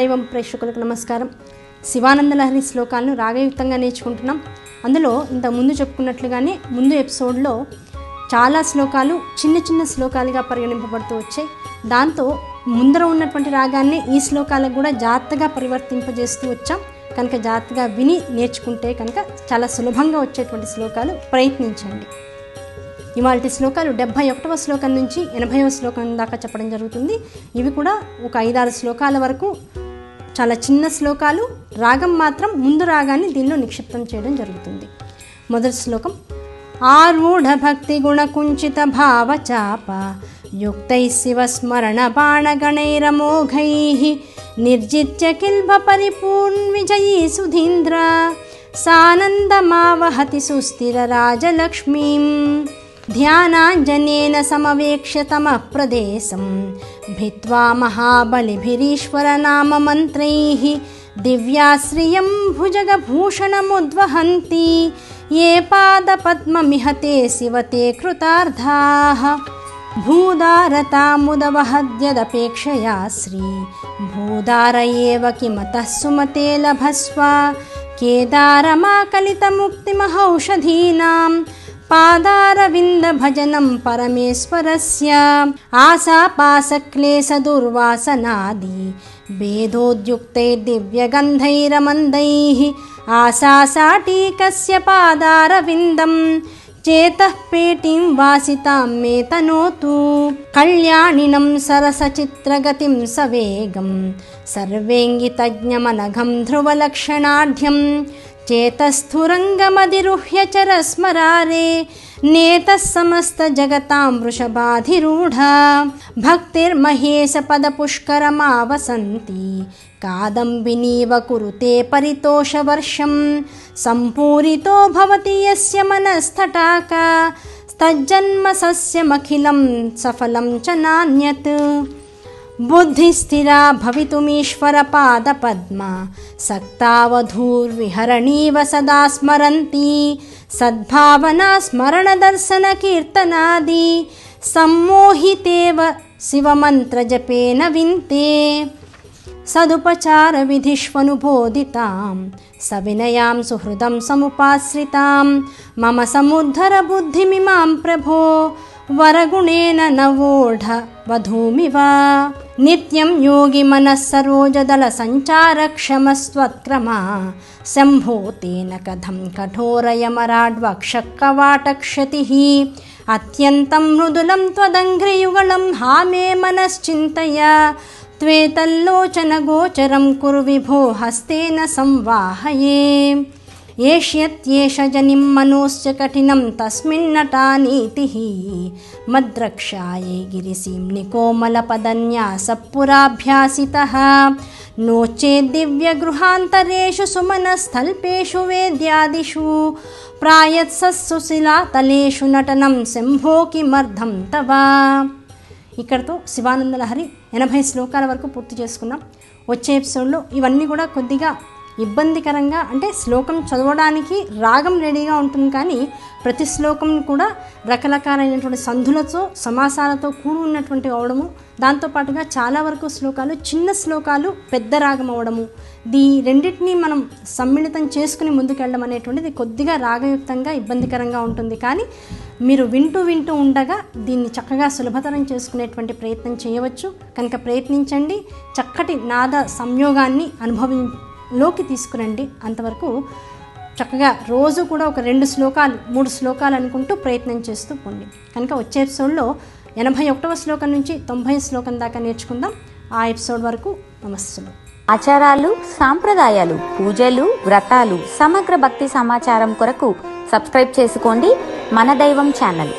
దైవం ప్రేక్షకులకు నమస్కారం. శివానంద లహరి శ్లోకాలను రాగయుక్తంగా నేర్చుకుంటున్నాం. అందులో ఇంత ముందు చెప్పుకున్నట్లుగానే ముందు ఎపిసోడ్లో చాలా శ్లోకాలు చిన్న చిన్న శ్లోకాలుగా పరిగణింపబడుతూ వచ్చాయి. దాంతో ముందర ఉన్నటువంటి రాగాన్ని ఈ శ్లోకాలకు కూడా జాగ్రత్తగా పరివర్తింపజేస్తూ వచ్చాం. కనుక జాగ్రత్తగా విని నేర్చుకుంటే కనుక చాలా సులభంగా వచ్చేటువంటి శ్లోకాలు ప్రయత్నించండి. ఇవాళ శ్లోకాలు 71వ శ్లోకం నుంచి 80వ శ్లోకం దాకా చెప్పడం జరుగుతుంది. ఇవి కూడా ఒక 5-6 శ్లోకాల వరకు చాలా చిన్న శ్లోకాలు. రాగం మాత్రం ముందు రాగాన్ని దీనిలో నిక్షిప్తం చేయడం జరుగుతుంది. మొదటి శ్లోకం. ఆరూఢ భక్తి గుణ కుంచిత భావచాప యుక్తై శివస్మరణ బాణగణైరమోఘై నిర్జిత్య కిల్భ పరిపూర్ణ విజయీ సుధీంద్ర సానందమావహతి సుస్థిర రాజలక్ష్మీం ధ్యానాంజనేన సమవేక్ష్య తమః ప్రదేశం భిత్వా మహాబలిభిరీశ్వర నామ మంత్రైః దివ్యాశ్రియం భుజగభూషణముద్వహంతి ఏ పాదపద్మమిహతే శివతే కృతార్థాః భూదారతాముదవహద్యదపేక్షయా శ్రీ భూదార ఏవ కిమతః సుమతే లభస్వ కేదారమాకలితముక్తిమహౌషధీనాం పాదారవింద భజనం పరమేశ్వరస్య ఆశాపాసక్లేశ దుర్వాసనాది భేదోద్యుక్తై దివ్యగంధైరమందైః ఆశాసాటీకస్య పాదారవిందం చేతః పేటిం వాసితాం మే తనోతు కళ్యాణినం సరసచిత్రగతిం సవేగం సర్వేంగితజ్ఞమనఘం ధ్రువలక్షణాఢ్యం చేతస్థురంగమధిరుహ్య చరస్మరారే నేతః సమస్త జగతాం వృషభాధిరూఢా భక్తిర్మహేశ పదపుష్కరమావసంతి కాదంబినీవ కురుతే పరితోషవర్షం సంపూరితో భవతి యస్య మనస్తటాక తజ్జన్మ సస్యమఖిలం సఫలం చ నాన్యత్ బుద్ధిస్థిరా భవితుమీశ్వర పాదపద్మ సక్తావధూర్విహరణీవ సదా స్మరంతి సద్భావనా స్మరణ దర్శన కీర్తనాది సమ్మోహితేవ శివమంత్రజపేన వింతే సదుపచార విధిష్వనుబోధితాం సవినయాం సుహృదం సముపాశ్రితాం మమ సముద్ధర బుద్ధిమిమాం ప్రభో వరగుణేన నవోఢ వధూమివ నిత్యం యోగి మనః సరోజదల సంచార క్షమస్త్వత్క్రమా శంభో తేన కథం కఠోరయమరాడ్వక్షక్కవాటక్షతిః అత్యంతం మృదులం త్వదంఘ్రియుగళం హామే మనశ్చింతయ త్వేతల్లోచన గోచరం కురు విభో హస్తేన సంవాహయే ఏష్యత్యేష జనిం మనోశ్చ కఠినం తస్మిన్నటానీతిః మద్రక్షాయే గిరిసీమ్ని కోమలపదన్యాసపురాభ్యాసితః నోచేద్దివ్యగృహాంతరేషు సుమనస్థల్పేషు వేద్యాదిషు ప్రాయత్సస్సు శిలాతలేషు నటనం శంభో కిమర్థం తవ. ఇక్కడతో శివానంద లహరి 80 శ్లోకాల వరకు పూర్తి చేసుకున్నాం. వచ్చే ఎపిసోడ్లో ఇవన్నీ కూడా కొద్దిగా ఇబ్బందికరంగా, అంటే శ్లోకం చదవడానికి రాగం రెడీగా ఉంటుంది కానీ ప్రతి శ్లోకం కూడా రకరకాలైనటువంటి సంధులతో సమాసాలతో కూడి ఉన్నటువంటి అవడము, దాంతోపాటుగా చాలా వరకు శ్లోకాలు చిన్న శ్లోకాలు పెద్ద రాగం అవడము, రెండింటినీ మనం సమ్మిళితం చేసుకుని ముందుకెళ్ళడం అనేటువంటిది కొద్దిగా రాగయుక్తంగా ఇబ్బందికరంగా ఉంటుంది. కానీ మీరు వింటూ ఉండగా దీన్ని చక్కగా సులభతరం చేసుకునేటువంటి ప్రయత్నం చేయవచ్చు. కనుక ప్రయత్నించండి. చక్కటి నాద సంయోగాన్ని అనుభవంలోకి తీసుకురండి. అంతవరకు చక్కగా రోజు కూడా ఒక 2 శ్లోకాలు 3 శ్లోకాలు అనుకుంటూ ప్రయత్నం చేస్తూ పోండి. కనుక వచ్చే ఎపిసోడ్లో 81వ శ్లోకం నుంచి 90వ శ్లోకం దాకా నేర్చుకుందాం. ఆ ఎపిసోడ్ వరకు నమస్సులు. ఆచారాలు, సాంప్రదాయాలు, పూజలు, వ్రతాలు, సమగ్ర భక్తి సమాచారం కొరకు సబ్స్క్రైబ్ చేసుకోండి మన దైవం ఛానల్.